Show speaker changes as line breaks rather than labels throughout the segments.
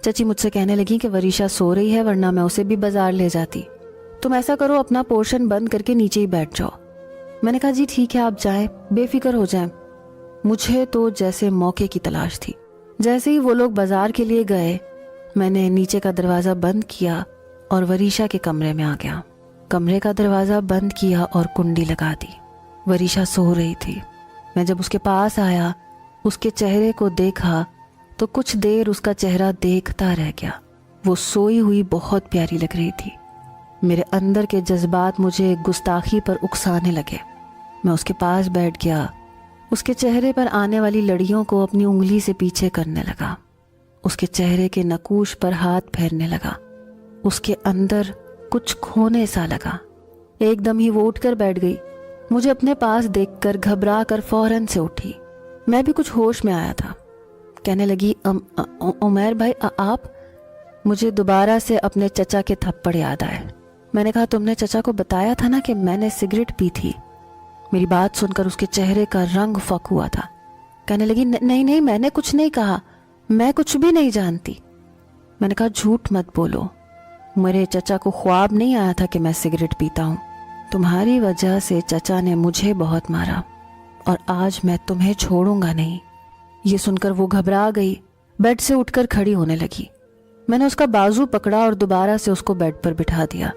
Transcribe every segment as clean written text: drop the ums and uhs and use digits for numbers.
چچی مجھ سے کہنے لگی کہ وریشا سو رہی ہے ورنہ میں اسے بھی بازار لے جاتی، تم ایسا کرو اپنا پورشن بند کر کے نیچے ہی بیٹھ جاؤ۔ میں نے کہا جی ٹھیک ہے آپ جائیں، بے فکر ہو جائیں۔ مجھے تو جیسے موقع کی تلاش تھی۔ جیسے ہی وہ لوگ بازار کے لیے گئے میں نے نیچے کا دروازہ بند کیا اور وریشا کے کمرے میں آ گیا۔ کمرے کا دروازہ بند کیا اور کنڈی لگا دی۔ وریشا سو رہی تھی۔ میں جب اس کے پاس آیا، اس کے چہرے کو دیکھا تو کچھ دیر اس کا چہرہ دیکھتا رہ گیا۔ وہ سوئی ہوئی بہت پیاری لگ رہی تھی۔ میرے اندر کے جذبات مجھے گستاخی پر اکسانے لگے۔ میں اس کے پاس بیٹھ گیا، اس کے چہرے پر آنے والی لڑیوں کو اپنی انگلی سے پیچھے کرنے لگا، اس کے چہرے کے نقوش پر ہاتھ پھیرنے لگا۔ اس کے اندر کچھ کھونے سا لگا۔ ایک دم ہی وہ اٹھ کر بیٹھ گئی۔ مجھے اپنے پاس دیکھ کر گھبرا کر فوراً سے اٹھی۔ میں بھی کچھ ہوش میں آیا تھا۔ کہنے لگی عمیر بھائی آپ؟ مجھے دوبارہ سے اپنے چچا کے تھپڑ یاد آئے۔ میں نے کہا تم نے چچا کو بتایا تھا نا کہ میں نے سگریٹ پی تھی؟ میری بات سن کر اس کے چہرے کا رنگ فک ہوا تھا۔ کہنے لگی نہیں میں نے کچھ نہیں کہا، میں کچھ بھی نہیں جانتی۔ میں نے کہا جھوٹ مت بولو، میرے چچا کو خواب نہیں آیا تھا کہ میں سگریٹ پیتا ہوں۔ تمہاری وجہ سے چچا نے مجھے بہت مارا اور آج میں تمہیں چھوڑوں گا نہیں۔ یہ سن کر وہ گھبرا گئی، بیڈ سے اٹھ کر کھڑی ہونے لگی۔ میں نے اس کا بازو پکڑا اور دوبارہ سے اس کو بیڈ پر بٹھا دیا۔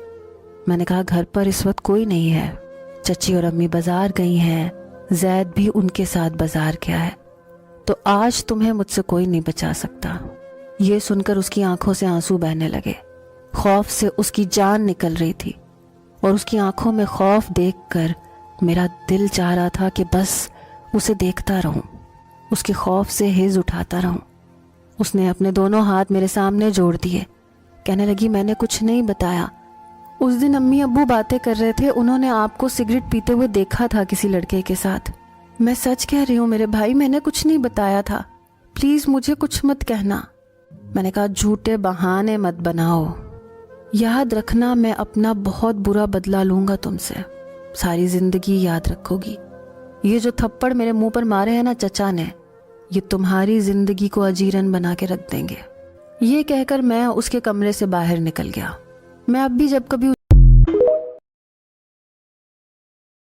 میں نے کہا گھر پر اس وقت کوئی نہیں ہے، چچی اور امی بازار گئی ہیں، زید بھی ان کے ساتھ بازار گیا ہے، تو آج تمہیں مجھ سے کوئی نہیں بچا سکتا۔ یہ سن کر اس کی آنکھوں سے آنسو بہنے لگے۔ خوف سے اس کی جان نکل رہی تھی اور اس کی آنکھوں میں خوف دیکھ کر میرا دل چاہ رہا تھا کہ بس اسے دیکھتا رہوں، اس کے خوف سے ہز اٹھاتا رہوں۔ اس نے اپنے دونوں ہاتھ میرے سامنے جوڑ دیے۔ کہنے لگی میں نے کچھ نہیں بتایا، اس دن امی ابو باتیں کر رہے تھے، انہوں نے آپ کو سگریٹ پیتے ہوئے دیکھا تھا کسی لڑکے کے ساتھ۔ میں سچ کہہ رہی ہوں میرے بھائی، میں نے کچھ نہیں بتایا تھا، پلیز مجھے کچھ مت کہنا۔ میں نے کہا جھوٹے بہانے مت بناؤ، یاد رکھنا میں اپنا بہت برا بدلہ لوں گا تم سے، ساری زندگی یاد رکھو گی۔ یہ جو تھپڑ میرے منہ پر مارے ہیں نا چچا نے، یہ تمہاری زندگی کو اجیرن بنا کے رکھ دیں گے۔ یہ کہہ کر میں اس کے کمرے سے باہر نکل گیا۔ میں اب بھی جب کبھی